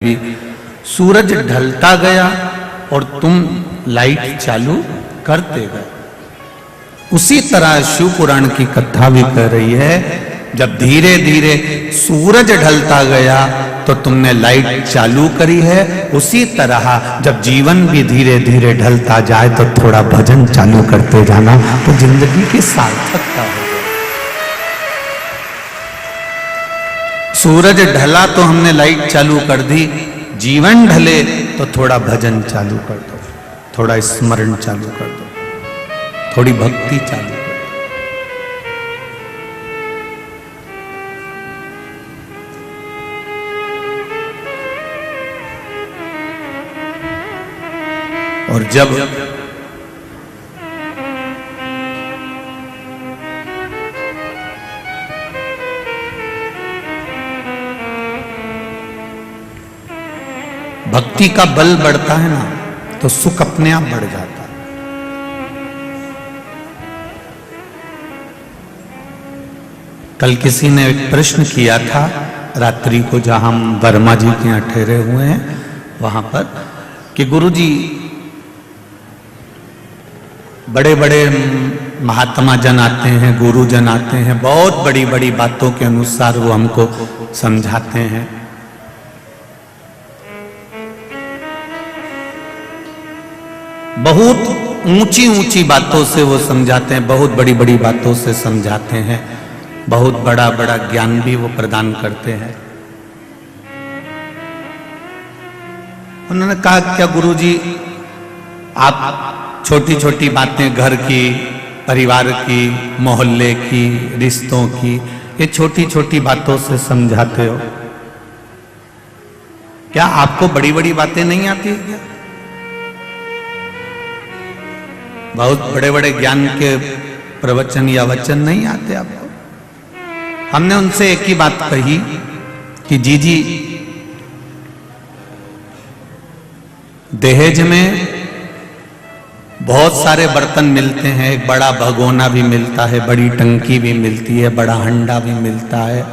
भी सूरज ढलता गया और तुम लाइट चालू करते गए। उसी तरह शिव पुराण की कथा भी कह रही है, जब धीरे धीरे सूरज ढलता गया तो तुमने लाइट चालू करी है। उसी तरह जब जीवन भी धीरे धीरे ढलता जाए तो थोड़ा भजन चालू करते जाना, तो जिंदगी की सार्थकता हो। सूरज ढला तो हमने लाइट चालू कर दी, जीवन ढले तो थोड़ा भजन चालू कर दो, थोड़ा स्मरण चालू कर दो, थोड़ी भक्ति चालू कर दो। और जब भक्ति का बल बढ़ता है ना, तो सुख अपने आप बढ़ जाता है। कल किसी ने एक प्रश्न किया था रात्रि को, जहां हम वर्मा जी के यहाँ ठहरे हुए हैं वहां पर, कि गुरुजी बड़े बड़े महात्मा जन आते हैं, गुरु जन आते हैं, बहुत बड़ी बड़ी बातों के अनुसार वो हमको समझाते हैं। बहुत ऊंची ऊंची बातों से वो समझाते हैं, बहुत बड़ी बड़ी बातों से समझाते हैं, बहुत बड़ा बड़ा ज्ञान भी वो प्रदान करते हैं। उन्होंने कहा, क्या गुरुजी आप छोटी छोटी बातें घर की, परिवार की, मोहल्ले की, रिश्तों की, ये छोटी छोटी बातों से समझाते हो, क्या आपको बड़ी बड़ी बातें नहीं आती क्या? बहुत बड़े बड़े ज्ञान के प्रवचन या वचन नहीं आते आपको? हमने उनसे एक ही बात कही कि जी दहेज में बहुत सारे बर्तन मिलते हैं, एक बड़ा भगोना भी मिलता है, बड़ी टंकी भी मिलती है, बड़ा हंडा भी मिलता है,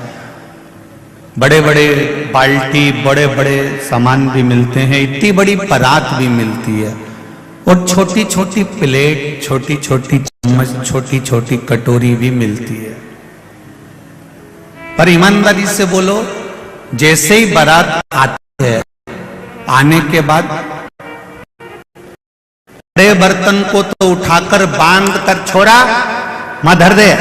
बड़े बड़े बाल्टी, बड़े बड़े सामान भी मिलते हैं, इतनी बड़ी परात भी मिलती है, और छोटी छोटी प्लेट, छोटी छोटी चम्मच, छोटी छोटी कटोरी भी मिलती है। पर ईमानदारी से बोलो, जैसे ही बारात आती है, आने के बाद बड़े बर्तन को तो उठाकर बांध कर छोड़ा, मां धर दे,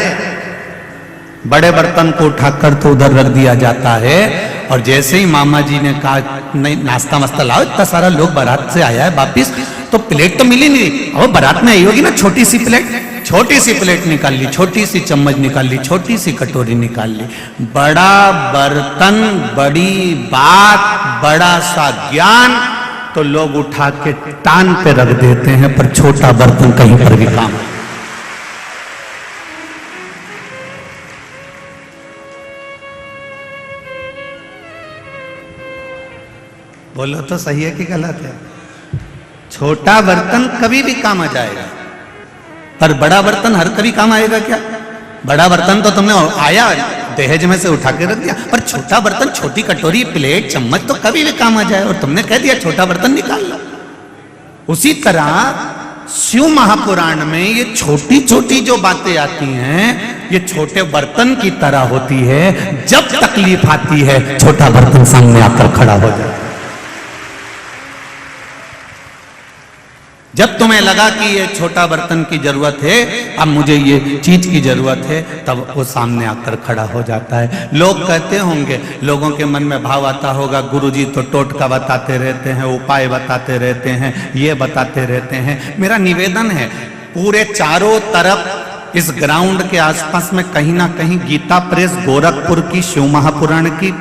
बड़े बर्तन को उठाकर तो उधर रख दिया जाता है। और जैसे ही मामा जी ने कहा नहीं नाश्ता वास्ता लाओ, इतना सारा लोग बारात से आया है वापिस, तो प्लेट तो मिली नहीं, अब बारात में आई होगी ना छोटी सी प्लेट, छोटी सी प्लेट निकाल ली, छोटी सी चम्मच निकाल ली, छोटी सी कटोरी निकाल ली। बड़ा बर्तन, बड़ी बात, बड़ा सा ज्ञान तो लोग उठा के टान पे रख देते हैं, पर छोटा बर्तन कहीं पर भी काम। बोलो तो सही है कि गलत है? छोटा बर्तन कभी भी काम आ जाएगा, पर बड़ा बर्तन हर कभी काम आएगा क्या? बड़ा बर्तन तो तुमने आया दहेज में से उठा के रख दिया, पर छोटा बर्तन, छोटी कटोरी, प्लेट, चम्मच तो कभी भी काम आ जाए, और तुमने कह दिया छोटा बर्तन निकाल लो। उसी तरह शिव महापुराण में ये छोटी छोटी जो बातें आती हैं, ये छोटे बर्तन की तरह होती है। जब तकलीफ आती है, छोटा बर्तन सामने आकर खड़ा हो जाए। जब तुम्हें लगा कि ये छोटा बर्तन की जरूरत है, अब मुझे ये चीज की जरूरत है, तब वो सामने आकर खड़ा हो जाता है। लोग कहते होंगे, लोगों के मन में भाव आता होगा, गुरुजी तो टोटका बताते रहते हैं, उपाय बताते रहते हैं, ये बताते रहते हैं। मेरा निवेदन है, पूरे चारों तरफ इस ग्राउंड के आसपास में कहीं ना कहीं गीता प्रेस गोरखपुर की शिव महापुराण की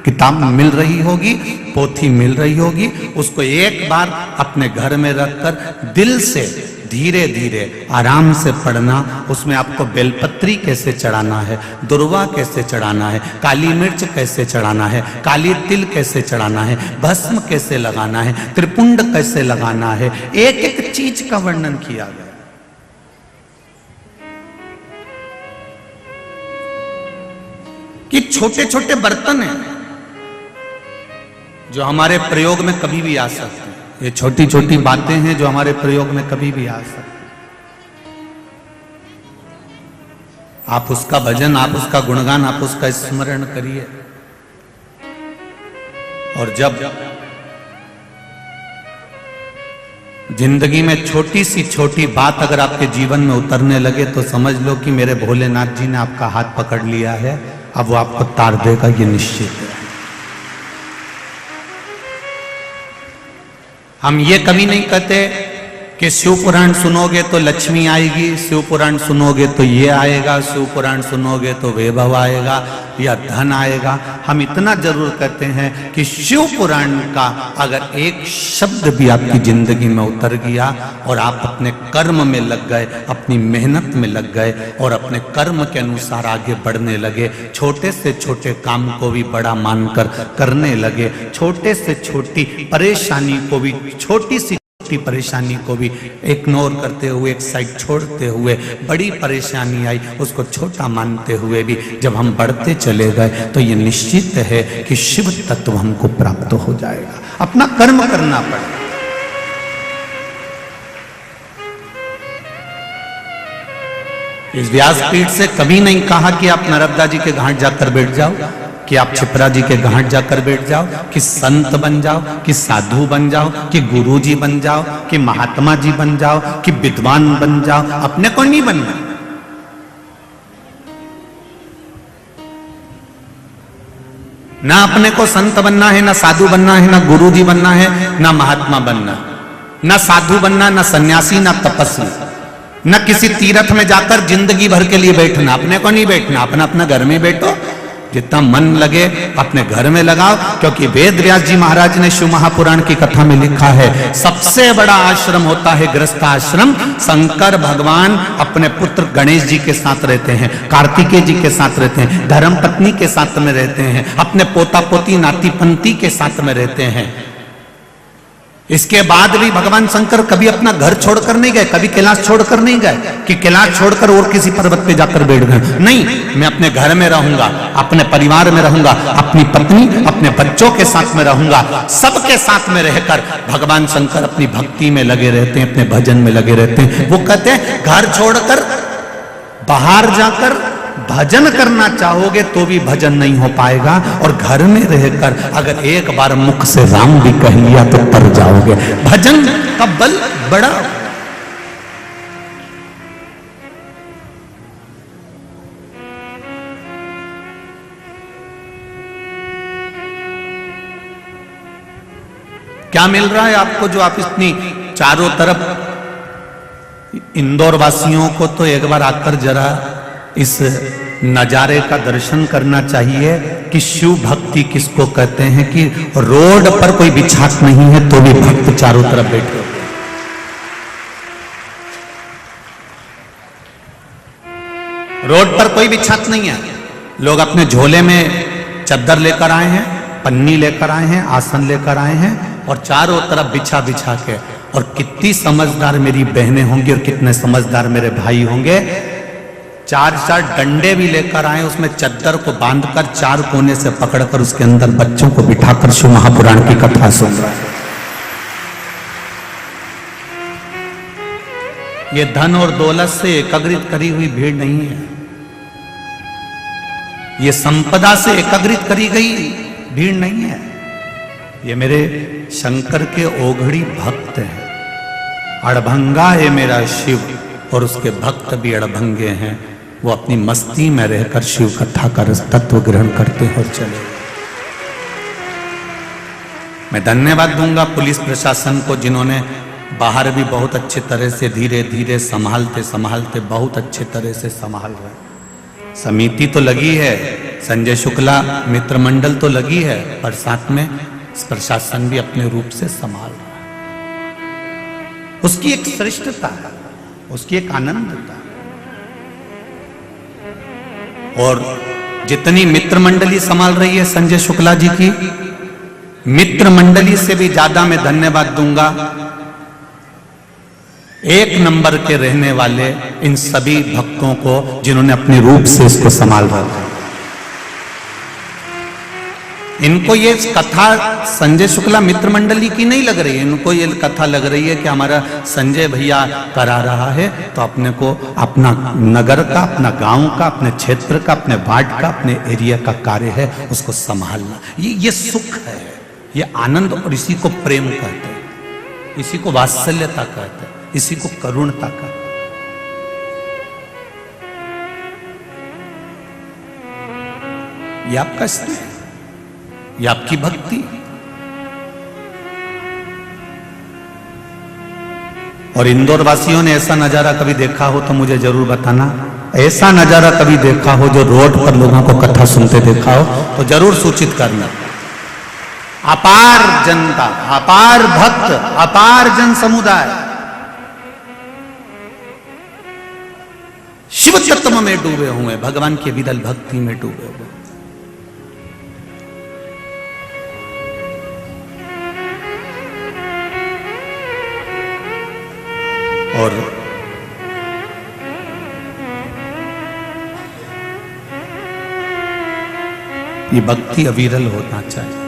किताब मिल रही होगी, पोथी मिल रही होगी। उसको एक बार अपने घर में रखकर दिल से धीरे धीरे आराम से पढ़ना। उसमें आपको बेलपत्री कैसे चढ़ाना है, दुर्वा कैसे चढ़ाना है, काली मिर्च कैसे चढ़ाना है, काली तिल कैसे चढ़ाना है, भस्म कैसे लगाना है, त्रिपुंड कैसे लगाना है, एक एक चीज का वर्णन किया गया। कि छोटे छोटे बर्तन हैं, जो हमारे प्रयोग में कभी भी आ सकती हैं। ये छोटी छोटी बातें हैं जो हमारे प्रयोग में कभी भी आ सकती। आप उसका भजन, आप उसका गुणगान, आप उसका स्मरण करिए। और जब जिंदगी में छोटी सी छोटी बात अगर आपके जीवन में उतरने लगे तो समझ लो कि मेरे भोलेनाथ जी ने आपका हाथ पकड़ लिया है, अब वो आपको तार देगा, ये निश्चित है। हम ये कभी नहीं कहते कि शिव पुराण सुनोगे तो लक्ष्मी आएगी, शिव पुराण सुनोगे तो ये आएगा, शिव पुराण सुनोगे तो वैभव आएगा या धन आएगा। हम इतना जरूर कहते हैं कि शिव पुराण का अगर एक शब्द भी आपकी जिंदगी में उतर गया और आप अपने कर्म में लग गए, अपनी मेहनत में लग गए और अपने कर्म के अनुसार आगे बढ़ने लगे, छोटे से छोटे काम को भी बड़ा मानकर करने लगे, छोटे से छोटी परेशानी को भी, छोटी सी परेशानी को भी इग्नोर करते हुए, एक साइड छोड़ते हुए, बड़ी परेशानी आई उसको छोटा मानते हुए भी जब हम बढ़ते चले गए तो ये निश्चित है कि शिव तत्व हमको प्राप्त हो जाएगा। अपना कर्म करना पड़ेगा। इस व्यासपीठ से कभी नहीं कहा कि आप नर्मदा जी के घाट जाकर बैठ जाओ, कि आप छिपरा जी के घाट जाकर बैठ जाओ, कि संत बन जाओ, कि साधु बन जाओ, कि गुरु जी बन जाओ, कि महात्मा जी बन जाओ, कि विद्वान बन जाओ। अपने को नहीं बनना। ना अपने को संत बनना है, ना साधु बनना है, ना गुरु जी बनना है, ना महात्मा बनना, ना साधु बनना, ना सन्यासी, ना तपस्वी, न किसी तीर्थ में जाकर जिंदगी भर के लिए बैठना। अपने को नहीं बैठना, अपना अपना घर में बैठो, जितना मन लगे अपने घर में लगाओ। क्योंकि वेद व्यास जी महाराज ने शिव महापुराण की कथा में लिखा है, सबसे बड़ा आश्रम होता है गृहस्थ आश्रम। शंकर भगवान अपने पुत्र गणेश जी के साथ रहते हैं, कार्तिकेय जी के साथ रहते हैं, धर्मपत्नी के साथ में रहते हैं, अपने पोता पोती नाती पंती के साथ में रहते हैं। इसके बाद भी भगवान शंकर कभी अपना घर छोड़कर नहीं गए, कभी कैलाश छोड़कर नहीं गए कि कैलाश छोड़कर और किसी पर्वत पे जाकर बैठ गए। नहीं, मैं अपने घर में रहूंगा, अपने परिवार में रहूंगा, अपनी पत्नी अपने बच्चों के साथ में रहूंगा। सबके साथ में रहकर भगवान शंकर अपनी भक्ति में लगे रहते हैं, अपने भजन में लगे रहते हैं। वो कहते हैं घर छोड़कर बाहर जाकर भजन करना चाहोगे तो भी भजन नहीं हो पाएगा, और घर में रहकर अगर एक बार मुख से राम भी कह लिया तो तर जाओगे। भजन का बल बड़ा। क्या मिल रहा है आपको जो आप इतनी चारों तरफ। इंदौर वासियों को तो एक बार आकर जरा इस नजारे का दर्शन करना चाहिए कि शिव भक्ति किसको कहते हैं, कि रोड पर कोई बिछात नहीं है तो भी भक्त चारों तरफ बैठे होते हैं। रोड पर कोई बिछात नहीं है, लोग अपने झोले में चद्दर लेकर आए हैं, पन्नी लेकर आए हैं, आसन लेकर आए हैं और चारों तरफ बिछा बिछा के। और कितनी समझदार मेरी बहनें होंगी और कितने समझदार मेरे भाई होंगे, चार चार डंडे भी लेकर आए, उसमें चद्दर को बांधकर चार कोने से पकड़कर उसके अंदर बच्चों को बिठाकर शिव महापुराण की कथा सुन रहा है। ये धन और दौलत से एकत्रित करी हुई भीड़ नहीं है, ये संपदा से एकत्रित करी गई भीड़ नहीं है। ये मेरे शंकर के ओघड़ी भक्त हैं। अड़भंगा है मेरा शिव और उसके भक्त भी अड़भंगे हैं। वो अपनी मस्ती में रहकर शिव कथा का तत्व ग्रहण करते हैं और चले। मैं धन्यवाद दूंगा पुलिस प्रशासन को, जिन्होंने बाहर भी बहुत अच्छे तरह से धीरे धीरे संभालते संभालते बहुत अच्छे तरह से संभाल रहे। समिति तो लगी है, संजय शुक्ला मित्र मंडल तो लगी है, पर साथ में प्रशासन भी अपने रूप से संभाल रहा है। उसकी एक श्रेष्ठता है, उसकी एक आनंदता। और जितनी मित्र मंडली संभाल रही है संजय शुक्ला जी की, मित्र मंडली से भी ज्यादा मैं धन्यवाद दूंगा एक नंबर के रहने वाले इन सभी भक्तों को, जिन्होंने अपने रूप से इसको संभाल रखा। इनको ये कथा संजय शुक्ला मित्र मंडली की नहीं लग रही है, इनको ये कथा लग रही है कि हमारा संजय भैया करा रहा है, तो अपने को अपना नगर का, अपना गांव का, अपने क्षेत्र का, अपने वार्ड का, अपने एरिया का कार्य है, उसको संभालना। ये सुख है, ये आनंद, और इसी को प्रेम कहते हैं, इसी को वात्सल्यता कहते हैं, इसी को करुणता कहते हैं। ये आपका स्नेह, ये आपकी भक्ति। और इंदौर वासियों ने ऐसा नजारा कभी देखा हो तो मुझे जरूर बताना। ऐसा नजारा कभी देखा हो जो रोड पर लोगों को कथा सुनते देखा हो तो जरूर सूचित करना। अपार जनता, अपार भक्त, अपार जन समुदाय शिव तत्व में डूबे हुए, भगवान के विरल भक्ति में डूबे हुए। और ये भक्ति अविरल होना चाहिए,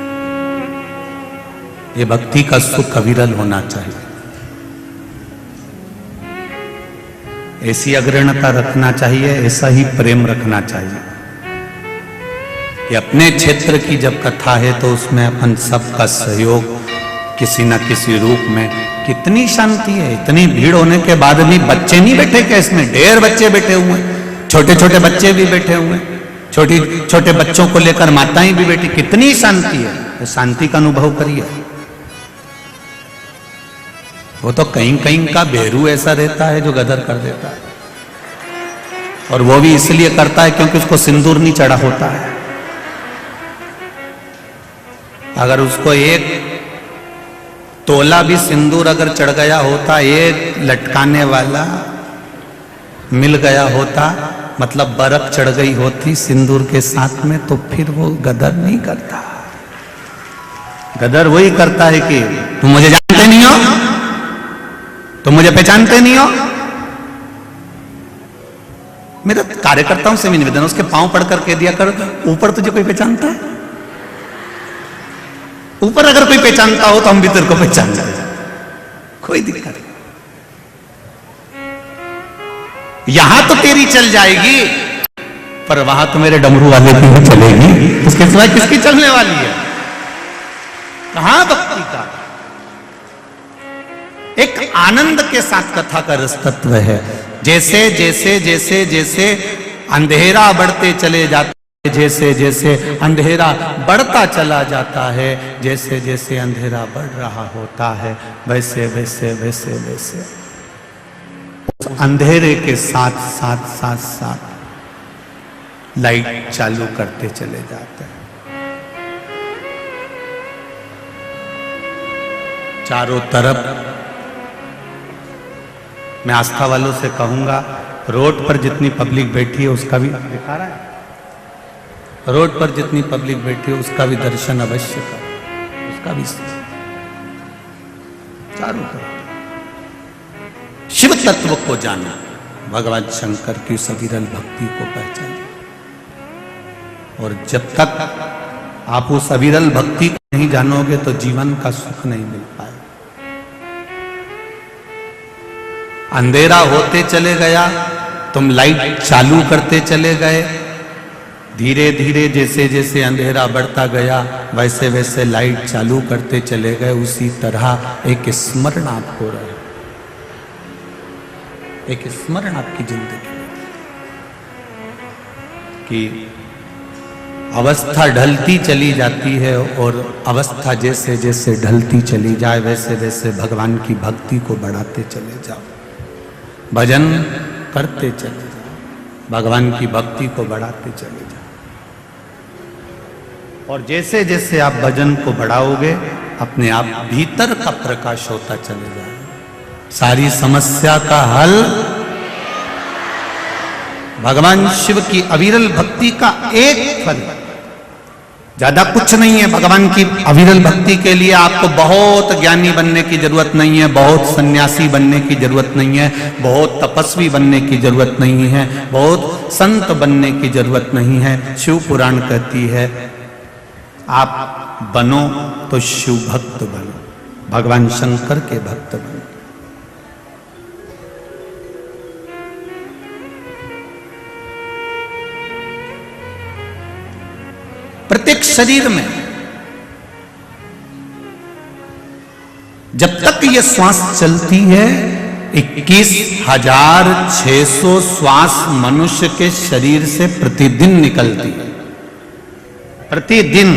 ये भक्ति का सुख अविरल होना चाहिए। ऐसी अग्रणता रखना चाहिए, ऐसा ही प्रेम रखना चाहिए कि अपने क्षेत्र की जब कथा है तो उसमें अपन सबका सहयोग किसी न किसी रूप में। कितनी शांति है, इतनी भीड़ होने के बाद भी बच्चे नहीं बैठे क्या इसमें? ढेर बच्चे बैठे हुए हैं, छोटे छोटे बच्चे भी बैठे हुए हैं, छोटे बच्चों को लेकर माताएं भी बैठी। कितनी शांति है, तो शांति का अनुभव करिए। वो तो कहीं कहीं का बेरू ऐसा रहता है जो गदर कर देता है, और वो भी इसलिए करता है क्योंकि उसको सिंदूर नहीं चढ़ा होता है। अगर उसको एक तोला भी सिंदूर अगर चढ़ गया होता, एक लटकाने वाला मिल गया होता, मतलब बर्फ चढ़ गई होती सिंदूर के साथ में, तो फिर वो गदर नहीं करता। गदर वही करता है कि तुम मुझे जानते नहीं हो, तुम मुझे पहचानते नहीं हो। मेरे कार्यकर्ताओं से भी निवेदन, उसके पांव पड़ कर कह दिया कर, ऊपर तुझे कोई पहचानता है? ऊपर अगर कोई पहचानता हो तो हम भी तेरे को पहचान जाए, कोई दिक्कत नहीं। यहां तो तेरी चल जाएगी, पर वहां तो मेरे डमरू वाले की ही चलेगी, उसके सिवाय किसकी चलने वाली है? कहां भक्ति का एक आनंद के साथ कथा का रस तत्व है। जैसे जैसे जैसे जैसे अंधेरा बढ़ते चले जाते, जैसे जैसे अंधेरा बढ़ता चला जाता है, जैसे जैसे अंधेरा बढ़ रहा होता है, वैसे वैसे वैसे वैसे उस अंधेरे के साथ साथ साथ साथ लाइट चालू करते चले जाते हैं। चारों तरफ मैं आस्था वालों से कहूंगा, रोड पर जितनी पब्लिक बैठी है उसका भी दिखा रहा है, रोड पर जितनी पब्लिक बैठी है उसका भी दर्शन अवश्य करो, उसका भी चारों तरफ शिव तत्व को जाना, भगवान शंकर की सविरल भक्ति को पहचाना। और जब तक आप उस अविरल भक्ति को नहीं जानोगे तो जीवन का सुख नहीं मिल पाए। अंधेरा होते चले गया, तुम लाइट चालू करते चले गए, धीरे धीरे जैसे जैसे अंधेरा बढ़ता गया वैसे वैसे लाइट चालू करते चले गए। उसी तरह एक स्मरण आपको रहे, एक स्मरण आपकी जिंदगी में कि अवस्था ढलती चली जाती है, और अवस्था जैसे जैसे ढलती चली जाए वैसे वैसे भगवान की भक्ति को बढ़ाते चले जाओ, भजन करते चले जाओ, भगवान की भक्ति को बढ़ाते चले जाओ। और जैसे जैसे आप भजन को बढ़ाओगे अपने आप भीतर का प्रकाश होता चले जाएगा। सारी समस्या का हल भगवान शिव की अविरल भक्ति का एक फल, ज्यादा कुछ नहीं है। भगवान की अविरल भक्ति के लिए आपको बहुत ज्ञानी बनने की जरूरत नहीं है, बहुत सन्यासी बनने की जरूरत नहीं है, बहुत तपस्वी बनने की जरूरत नहीं है, बहुत संत बनने की जरूरत नहीं है। शिव पुराण कहती है आप बनो तो शिव भक्त बनो, भगवान शंकर के भक्त बनो। प्रत्येक शरीर में जब तक ये श्वास चलती है 21,600 श्वास मनुष्य के शरीर से प्रतिदिन निकलती है, प्रतिदिन।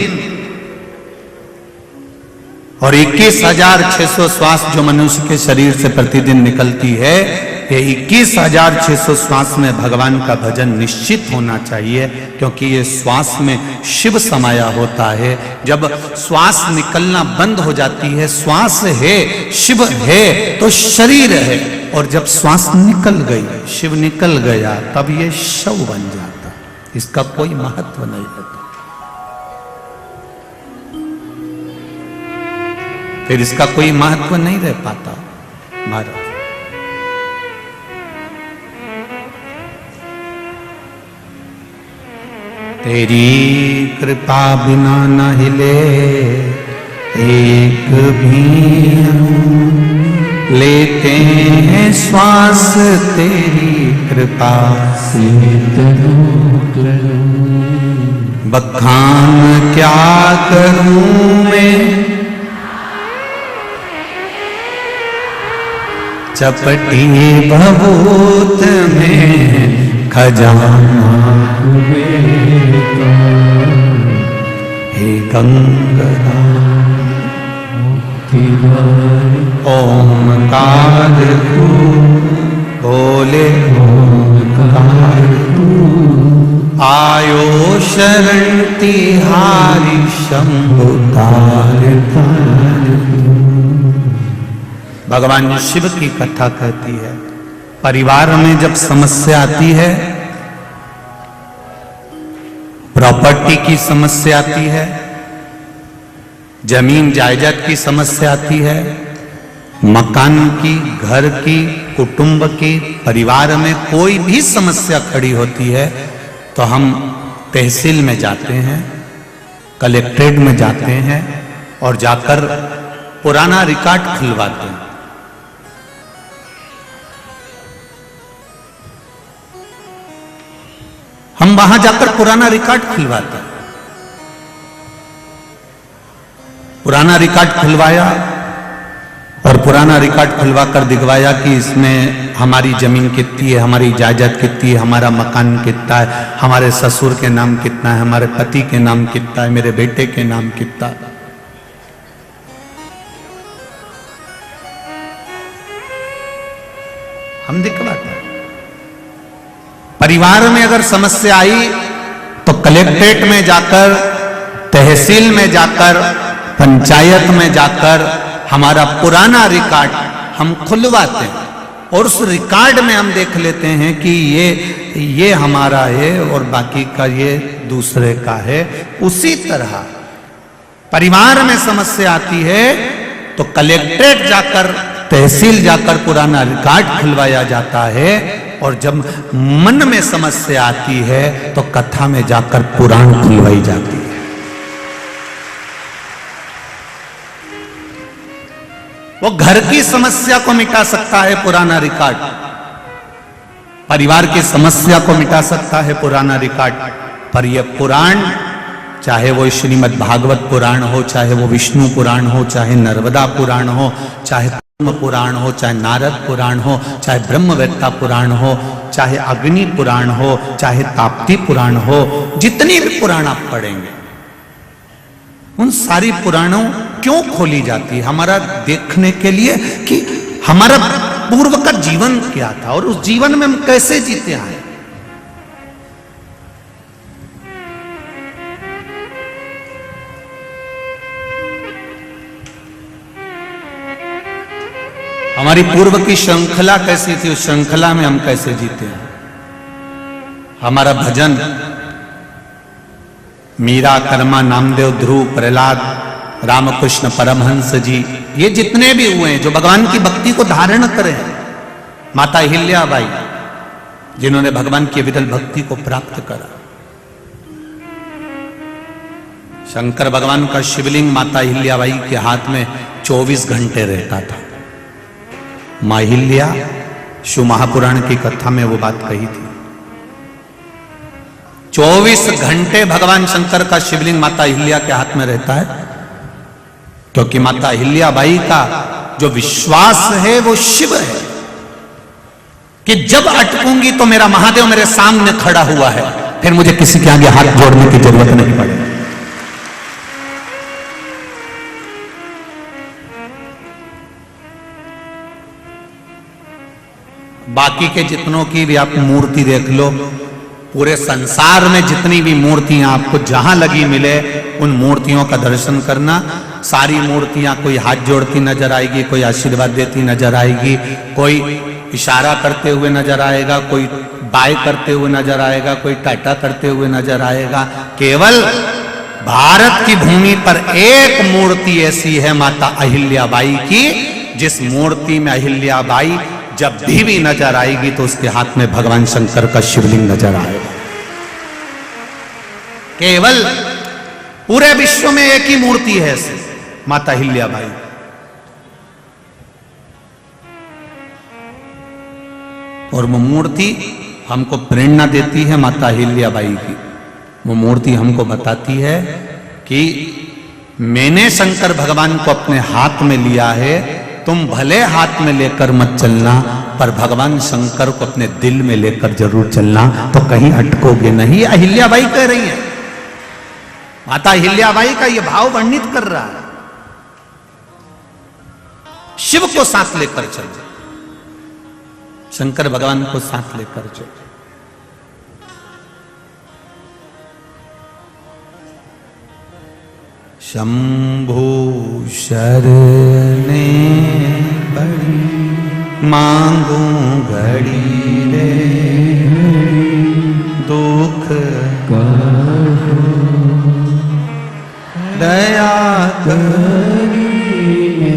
और 21,600 श्वास जो मनुष्य के शरीर से प्रतिदिन निकलती है, ये 21,600 श्वास में भगवान का भजन निश्चित होना चाहिए, क्योंकि ये श्वास में शिव समाया होता है। जब श्वास निकलना बंद हो जाती है, श्वास है, शिव है, तो शरीर है। और जब श्वास निकल गई, शिव निकल गया, तब ये शव बन जाता, इसका कोई महत्व नहीं रहता। फिर इसका कोई महत्व नहीं रह पाता महाराज। तेरी कृपा बिना न हिले एक भी लेते हैं श्वास, तेरी कृपा से बखान क्या करूं मैं, चपटी भभूत में खजाना हे गंगा ओमकार तू बोले, ओमकार तू आयो शरण तिहारी शंभु तार। भगवान शिव की कथा कहती है, परिवार में जब समस्या आती है, प्रॉपर्टी की समस्या आती है, जमीन जायदाद की समस्या आती है, मकान की, घर की, कुटुंब की, परिवार में कोई भी समस्या खड़ी होती है, तो हम तहसील में जाते हैं, कलेक्ट्रेट में जाते हैं और जाकर पुराना रिकॉर्ड खुलवाते हैं। हम वहां जाकर पुराना रिकॉर्ड खुलवाते हैं। पुराना रिकॉर्ड खुलवाया और पुराना रिकॉर्ड खुलवाकर दिखवाया कि इसमें हमारी जमीन कितनी है, हमारी जायदाद कितनी है, हमारा मकान कितना है, हमारे ससुर के नाम कितना है, हमारे पति के नाम कितना है, मेरे बेटे के नाम कितना है। हम दिखवाते हैं। परिवार में अगर समस्या आई तो कलेक्ट्रेट में जाकर, तहसील में जाकर, पंचायत में जाकर हमारा पुराना रिकॉर्ड हम खुलवाते हैं और उस रिकॉर्ड में हम देख लेते हैं कि ये हमारा है और बाकी का ये दूसरे का है। उसी तरह परिवार में समस्या आती है तो कलेक्ट्रेट जाकर, तहसील जाकर पुराना रिकॉर्ड खुलवाया जाता है, और जब मन में समस्या आती है तो कथा में जाकर पुराण खुलवाई जाती है। वो घर की समस्या को मिटा सकता है पुराना रिकॉर्ड, परिवार की समस्या को मिटा सकता है पुराना रिकॉर्ड, पर यह पुराण, चाहे वो श्रीमद् भागवत पुराण हो, चाहे वो विष्णु पुराण हो, चाहे नर्मदा पुराण हो, चाहे पुराण हो, चाहे नारद पुराण हो, चाहे ब्रह्मवेत्ता पुराण हो, चाहे अग्नि पुराण हो, चाहे ताप्ती पुराण हो, जितनी भी पुराण आप पढ़ेंगे, उन सारी पुराणों क्यों खोली जाती है? हमारा देखने के लिए कि हमारा पूर्व का जीवन क्या था और उस जीवन में हम कैसे जीते आए। हमारी पूर्व की श्रृंखला कैसी थी, उस श्रृंखला में हम कैसे जीते हैं। हमारा भजन मीरा, कर्मा, नामदेव, ध्रुव, प्रहलाद, रामकृष्ण परमहंस जी, ये जितने भी हुए हैं जो भगवान की भक्ति को धारण करें, माता अहिल्याबाई जिन्होंने भगवान की विरल भक्ति को प्राप्त करा, शंकर भगवान का शिवलिंग माता अहिल्याबाई के हाथ में 24 घंटे रहता था। मां अहिल्या शिव महापुराण की कथा में वो बात कही थी। 24 घंटे भगवान शंकर का शिवलिंग माता अहिल्या के हाथ में रहता है, क्योंकि माता अहिल्याबाई का जो विश्वास है वो शिव है कि जब अटकूंगी तो मेरा महादेव मेरे सामने खड़ा हुआ है, फिर मुझे किसी के आगे हाथ जोड़ने की जरूरत नहीं पड़ेगी। बाकी के जितनों की भी आप मूर्ति देख लो, पूरे संसार में जितनी भी मूर्तियां आपको जहां लगी मिले, उन मूर्तियों का दर्शन करना। सारी मूर्तियां कोई हाथ जोड़ती नजर आएगी, कोई आशीर्वाद देती नजर आएगी, कोई इशारा करते हुए नजर आएगा, कोई बाय करते हुए नजर आएगा, कोई टाटा करते हुए नजर आएगा। केवल भारत की भूमि पर एक मूर्ति ऐसी है माता अहिल्याबाई की, जिस मूर्ति में अहिल्याबाई जब भी नजर आएगी तो उसके हाथ में भगवान शंकर का शिवलिंग नजर आएगा। केवल पूरे विश्व में एक ही मूर्ति है ऐसी, माता अहिल्याबाई। और वो मूर्ति हमको प्रेरणा देती है माता अहिल्याबाई की। वो मूर्ति हमको बताती है कि मैंने शंकर भगवान को अपने हाथ में लिया है, तुम भले हाथ में लेकर मत चलना, पर भगवान शंकर को अपने दिल में लेकर जरूर चलना, तो कहीं अटकोगे नहीं। अहिल्याबाई कह रही है, माता अहिल्याबाई का यह भाव वर्णित कर रहा है। शिव को साथ लेकर चलो, शंकर भगवान को साथ लेकर चलो। शंभु शरणे पड़ी मांगू घड़ी रे, दुख दया करी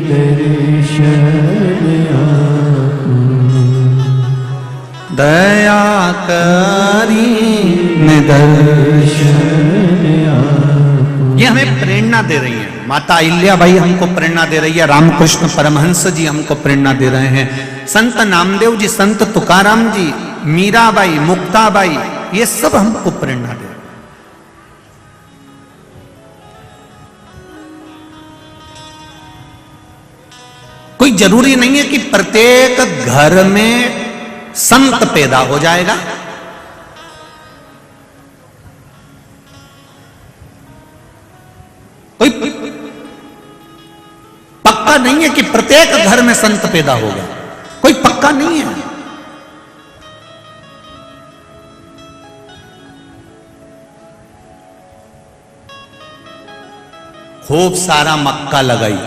दर्शन दया करी दर्शन। ये हमें प्रेरणा दे रही है माता अहिल्याबाई, हमको प्रेरणा दे रही है। रामकृष्ण परमहंस जी हमको प्रेरणा दे रहे हैं, संत नामदेव जी, संत तुकाराम जी, मीराबाई, मुक्ताबाई, ये सब हमको प्रेरणा दे रहे हैं। कोई जरूरी नहीं है कि प्रत्येक घर में संत पैदा हो जाएगा। कोई पक्का नहीं है कि प्रत्येक घर में संत पैदा होगा, कोई पक्का नहीं है। खूब सारा मक्का लगाई,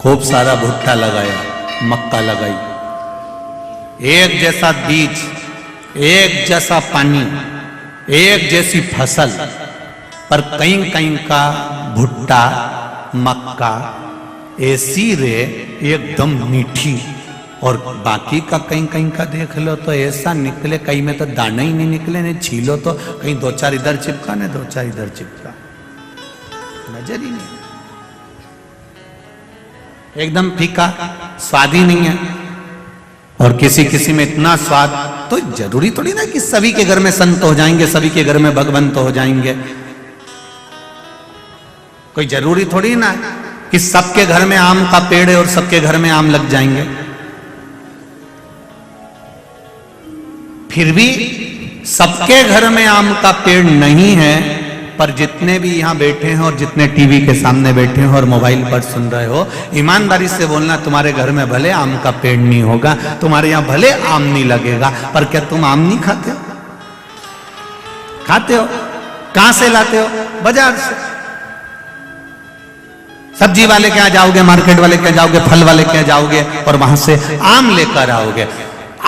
खूब सारा भुट्टा लगाया, मक्का लगाई, एक जैसा बीज, एक जैसा पानी, एक जैसी फसल, पर कहीं कहीं का भुट्टा मक्का ऐसी रे एकदम मीठी, और बाकी का कहीं कहीं का देख लो तो ऐसा निकले, कहीं में तो दाना ही नहीं निकले, नहीं छीलो तो कहीं दो चार इधर चिपका, ने दो चार इधर चिपका, नजर ही नहीं, एकदम फीका, स्वाद ही नहीं है। और किसी किसी में इतना स्वाद, तो जरूरी थोड़ी ना कि सभी के घर में संत हो जाएंगे, सभी के घर में भगवंत हो जाएंगे। कोई जरूरी थोड़ी ना कि सबके घर में आम का पेड़ है और सबके घर में आम लग जाएंगे। फिर भी सबके घर में आम का पेड़ नहीं है, पर जितने भी यहां बैठे हैं और जितने टीवी के सामने बैठे हैं और मोबाइल पर सुन रहे हो, ईमानदारी से बोलना, तुम्हारे घर में भले आम का पेड़ नहीं होगा, तुम्हारे यहां भले आम नहीं लगेगा, पर क्या तुम आम नहीं खाते हो? खाते हो। कहां से लाते हो? बाजार से। सब्जी वाले के यहाँ जाओगे, मार्केट वाले के यहाँ जाओगे, फल वाले के यहाँ जाओगे और वहां से आम लेकर आओगे।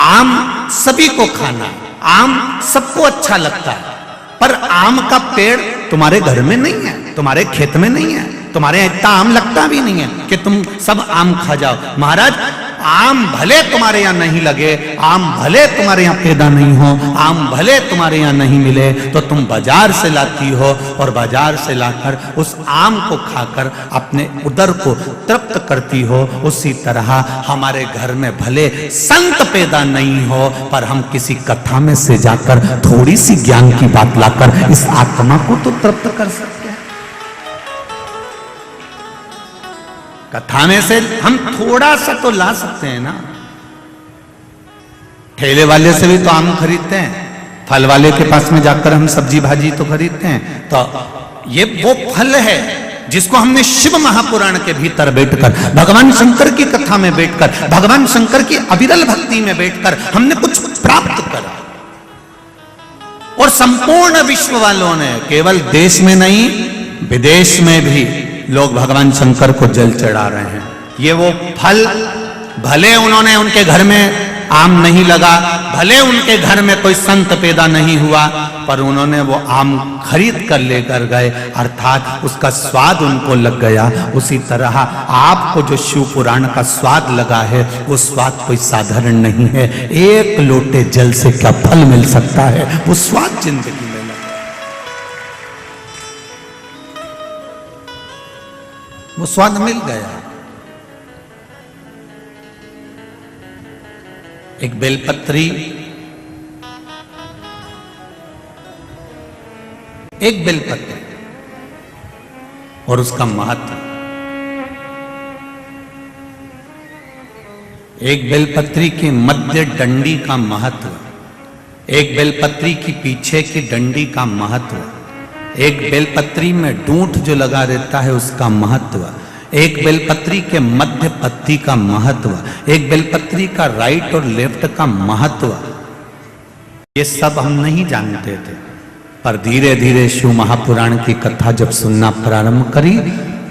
आम सभी को खाना, आम सबको अच्छा लगता है, पर आम का पेड़ तुम्हारे घर में नहीं है, तुम्हारे खेत में नहीं है, तुम्हारे इतना आम लगता भी नहीं है कि तुम सब आम खा जाओ। महाराज, आम भले तुम्हारे यहाँ नहीं लगे, आम भले तुम्हारे यहाँ पैदा नहीं हो, आम भले तुम्हारे यहाँ नहीं मिले, तो तुम बाजार से लाती हो और बाजार से लाकर उस आम को खाकर अपने उदर को तृप्त करती हो। उसी तरह हमारे घर में भले संत पैदा नहीं हो, पर हम किसी कथा में से जाकर थोड़ी सी ज्ञान की बात लाकर इस आत्मा को तो तृप्त कर सकते हैं। कथा में से हम थोड़ा सा तो ला सकते हैं ना। ठेले वाले से भी तो आम खरीदते हैं, फल वाले के पास में जाकर हम सब्जी भाजी तो खरीदते हैं। तो ये वो फल है जिसको हमने शिव महापुराण के भीतर बैठकर, भगवान शंकर की कथा में बैठकर, भगवान शंकर की अविरल भक्ति में बैठकर हमने कुछ प्राप्त करा। और संपूर्ण विश्व वालों ने, केवल देश में नहीं विदेश में भी लोग भगवान शंकर को जल चढ़ा रहे हैं। ये वो फल, भले उन्होंने उनके घर में आम नहीं लगा, भले उनके घर में कोई संत पैदा नहीं हुआ, पर उन्होंने वो आम खरीद कर लेकर गए, अर्थात उसका स्वाद उनको लग गया। उसी तरह आपको जो शिव पुराण का स्वाद लगा है, वो स्वाद कोई साधारण नहीं है। एक लोटे जल से क्या फल मिल सकता है, वो स्वाद जिंदगी में लगा, वो स्वाद मिल गया। एक बेलपत्री, एक बेलपत्री और उसका महत्व। एक बेलपत्री की मध्य डंडी का महत्व, एक बेलपत्री की पीछे की डंडी का महत्व, एक बेलपत्री में डूंठ जो लगा रहता है उसका महत्व, एक बेलपत्री के मध्य पत्ती का महत्व, एक बेलपत्री का राइट और लेफ्ट का महत्व, ये सब हम नहीं जानते थे। पर धीरे धीरे शिव महापुराण की कथा जब सुनना प्रारंभ करी,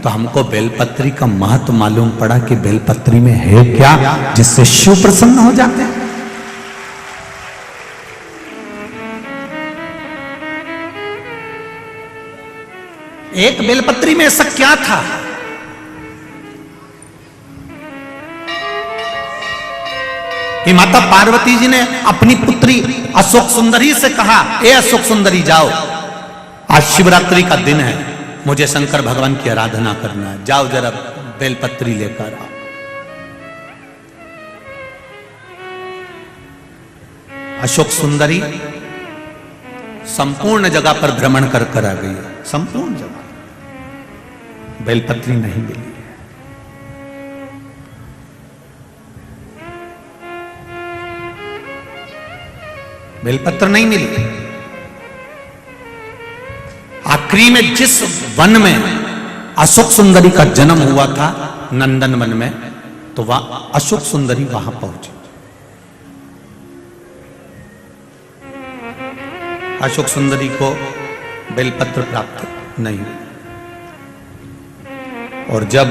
तो हमको बेलपत्री का महत्व मालूम पड़ा कि बेलपत्री में है क्या जिससे शिव प्रसन्न हो जाते हैं। एक बेलपत्री में ऐसा क्या था कि माता पार्वती जी ने अपनी पुत्री अशोक सुंदरी से कहा, ए अशोक सुंदरी जाओ, आज शिवरात्रि का दिन है, मुझे शंकर भगवान की आराधना करना है, जाओ जरा बेलपत्री लेकर आओ। अशोक सुंदरी संपूर्ण जगह पर भ्रमण कर कर आ गई, संपूर्ण जगह बेलपत्री नहीं मिली। बेलपत्र नहीं मिली। आखिरी में जिस वन में अशोक सुंदरी का जन्म हुआ था, नंदन वन में, तो वह अशोक सुंदरी वहां पहुंची। अशोक सुंदरी को बेलपत्र प्राप्त नहीं हुआ। और जब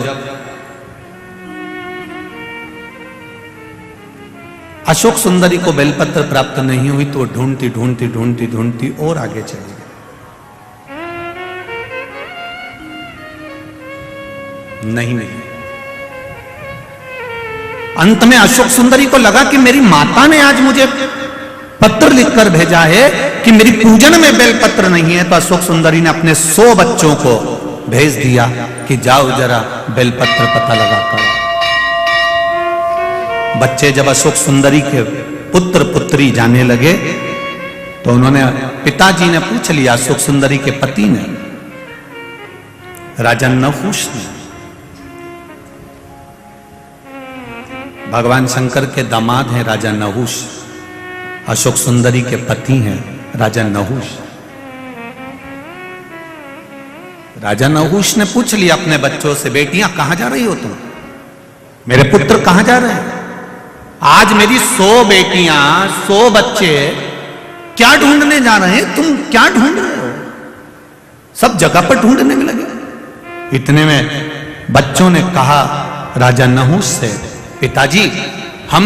अशोक सुंदरी को बेलपत्र प्राप्त नहीं हुई, तो ढूंढती ढूंढती ढूंढती ढूंढती और आगे चली गई। नहीं। अंत में अशोक सुंदरी को लगा कि मेरी माता ने आज मुझे पत्र लिखकर भेजा है कि मेरी पूजन में बेलपत्र नहीं है। तो अशोक सुंदरी ने अपने 100 बच्चों को भेज दिया कि जाओ जरा बेलपत्र पता लगाकर। बच्चे जब अशोक सुंदरी के पुत्र पुत्री जाने लगे, तो उन्होंने, पिताजी ने पूछ लिया, अशोक सुंदरी के पति ने, राजा नहुष ने, भगवान शंकर के दामाद हैं राजा नहुष, अशोक सुंदरी के पति हैं राजा नहुष। राजा नहुष ने पूछ लिया अपने बच्चों से, बेटियां कहां जा रही हो तुम, मेरे पुत्र कहां जा रहे हैं? आज मेरी 100 बेटियां 100 बच्चे क्या ढूंढने जा रहे हैं, तुम क्या ढूंढ रहे हो? सब जगह पर ढूंढने में लगे। इतने में बच्चों ने कहा राजा नहुष से, पिताजी हम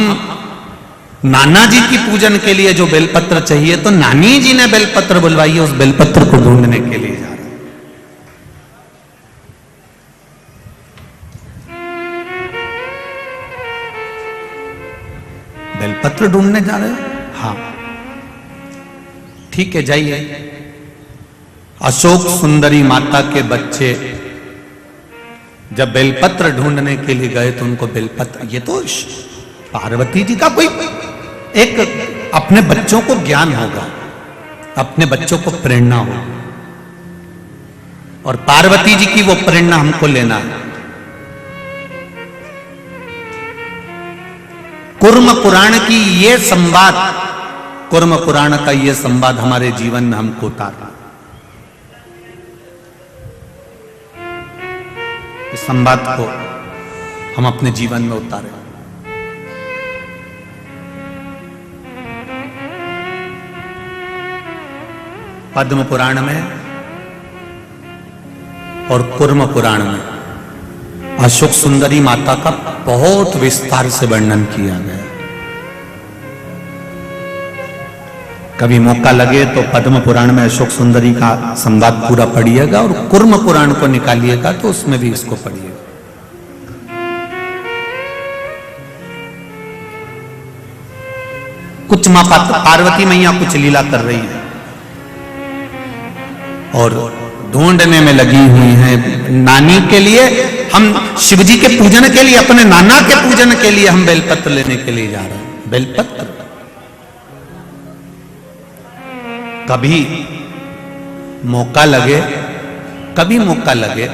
नाना जी की पूजन के लिए जो बेलपत्र चाहिए, तो नानी जी ने बेलपत्र बुलवाई, उस बेलपत्र को ढूंढने के लिए जा रहे हैं। बेलपत्र ढूंढने जा रहे हो? हाँ ठीक है, जाइए। अशोक सुंदरी माता के बच्चे जब बेलपत्र ढूंढने के लिए गए तो उनको बेलपत्र, ये तो पार्वती जी का कोई एक अपने बच्चों को ज्ञान होगा, अपने बच्चों को प्रेरणा हो, और पार्वती जी की वो प्रेरणा हमको लेना है। कुर्म पुराण की ये संवाद, कुर्म पुराण का ये संवाद हमारे जीवन में हमको उतारना, इस संवाद को हम अपने जीवन में उतारें। पद्म पुराण में और कुर्म पुराण में अशोक सुंदरी माता का बहुत विस्तार से वर्णन किया गया। कभी मौका लगे तो पद्म पुराण में अशोक सुंदरी का संवाद पूरा पढ़िएगा, और कुर्म पुराण को निकालिएगा तो उसमें भी इसको पढ़िएगा। कुछ मां पार्वती मैया कुछ लीला कर रही है और ढूंढने में लगी हुई हैं नानी के लिए। हम शिवजी के पूजन के लिए, अपने नाना के पूजन के लिए हम बेलपत्र लेने के लिए जा रहे हैं। बेलपत्र कभी मौका लगे, कभी मौका लगे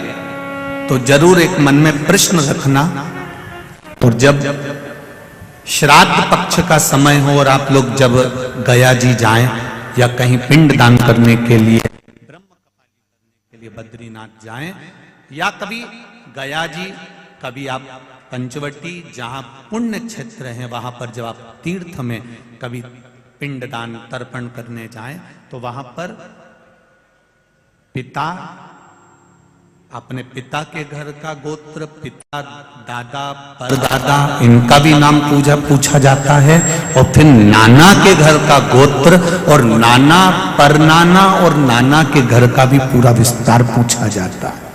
तो जरूर एक मन में प्रश्न रखना, और जब श्राद्ध पक्ष का समय हो और आप लोग जब गया जी जाएं या कहीं पिंड दान करने के लिए, बद्रीनाथ जाएं, या कभी गया जी, कभी आप पंचवटी, जहां पुण्य क्षेत्र है वहां पर जब आप तीर्थ में कभी पिंडदान तर्पण करने जाएं तो वहां पर पिता, अपने पिता के घर का गोत्र, पिता, दादा, परदादा, इनका भी नाम पूछा जाता है, और फिर नाना के घर का गोत्र, और नाना, परनाना और नाना के घर का भी पूरा विस्तार पूछा जाता है।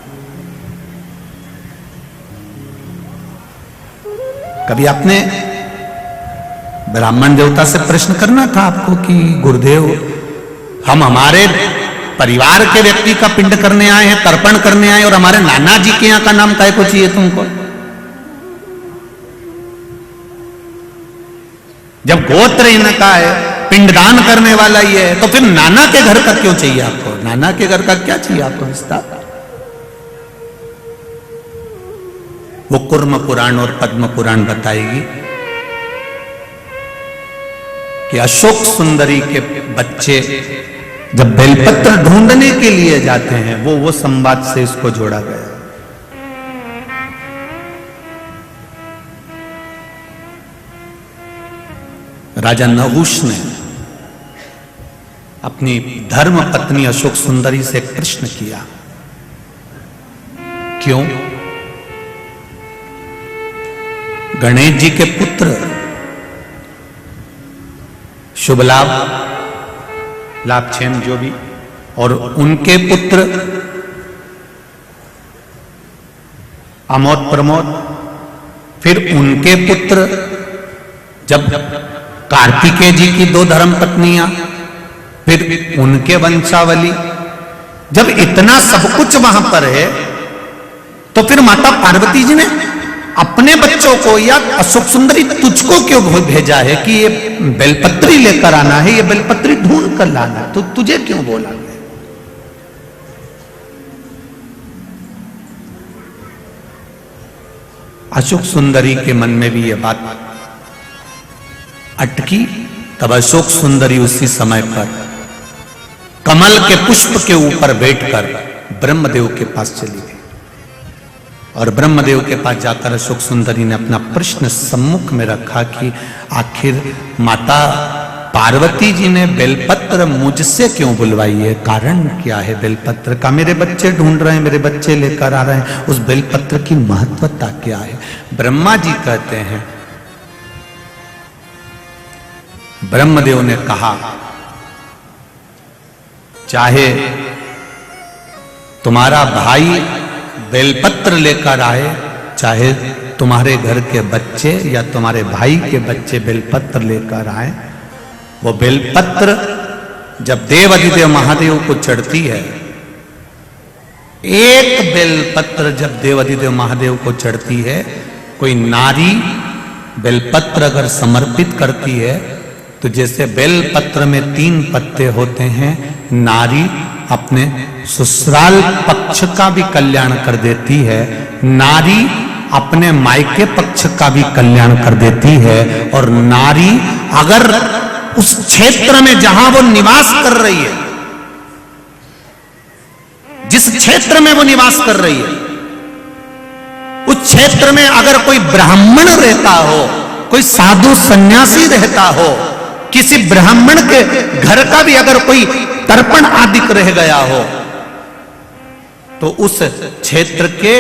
कभी आपने ब्राह्मण देवता से प्रश्न करना था आपको कि गुरुदेव, हम हमारे परिवार के व्यक्ति का पिंड करने आए हैं, तर्पण करने आए, और हमारे नाना जी के यहां का नाम काय को चाहिए तुमको? जब गोत्र इनका है, पिंडदान करने वाला ये है, तो फिर नाना के घर का क्यों चाहिए आपको? नाना के घर का क्या चाहिए आपको विस्तार? वो कुर्म पुराण और पद्म पुराण बताएगी कि अशोक सुंदरी के बच्चे जब बेलपत्र ढूंढने के लिए जाते हैं, वो संवाद से इसको जोड़ा गया। राजा नहुष ने अपनी धर्म पत्नी अशोक सुंदरी से प्रश्न किया, क्यों? गणेश जी के पुत्र शुभ लाभ, लाभक्षेम जो भी, और उनके पुत्र अमोद प्रमोद, फिर उनके पुत्र, जब कार्तिकेय जी की 2 धर्म पत्नियां, फिर उनके वंशावली, जब इतना सब कुछ वहां पर है तो फिर माता पार्वती जी ने अपने बच्चों को या अशोक सुंदरी तुझको क्यों भेजा है कि ये बेलपत्री लेकर आना है, ये बेलपत्री ढूंढ कर लाना, तो तुझे क्यों बोला गया? अशोक सुंदरी के मन में भी ये बात अटकी। तब अशोक सुंदरी उसी समय पर कमल के पुष्प के ऊपर बैठकर ब्रह्मदेव के पास चली गई, और ब्रह्मदेव के पास जाकर अशोक सुंदरी ने अपना प्रश्न सम्मुख में रखा कि आखिर माता पार्वती जी ने बेलपत्र मुझसे क्यों बुलवाई है? कारण क्या है बेलपत्र का? मेरे बच्चे ढूंढ रहे हैं, मेरे बच्चे लेकर आ रहे हैं, उस बेलपत्र की महत्वता क्या है? ब्रह्मा जी कहते हैं, ब्रह्मदेव ने कहा, चाहे तुम्हारा भाई बेलपत्र लेकर आए, चाहे तुम्हारे घर के बच्चे या तुम्हारे भाई के बच्चे बेलपत्र लेकर आए, वो बेलपत्र जब देवाधिदेव महादेव को चढ़ती है, एक बेलपत्र जब देवाधिदेव महादेव को चढ़ती है, कोई नारी बेलपत्र अगर समर्पित करती है तो जैसे बेलपत्र में 3 पत्ते होते हैं, नारी अपने ससुराल पक्ष का भी कल्याण कर देती है, नारी अपने मायके पक्ष का भी कल्याण कर देती है। और नारी अगर उस क्षेत्र में जहां वो निवास कर रही है, जिस क्षेत्र में वो निवास कर रही है, उस क्षेत्र में अगर कोई ब्राह्मण रहता हो, कोई साधु सन्यासी रहता हो, किसी ब्राह्मण के घर का भी अगर कोई तर्पण आदि रह गया हो, तो उस क्षेत्र के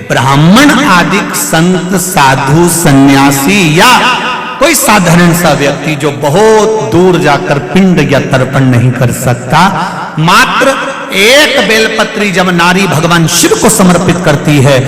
ब्राह्मण आदि संत साधु सन्यासी या कोई साधारण सा व्यक्ति जो बहुत दूर जाकर पिंड या तर्पण नहीं कर सकता, मात्र एक बेलपत्री जब नारी भगवान शिव को समर्पित करती है,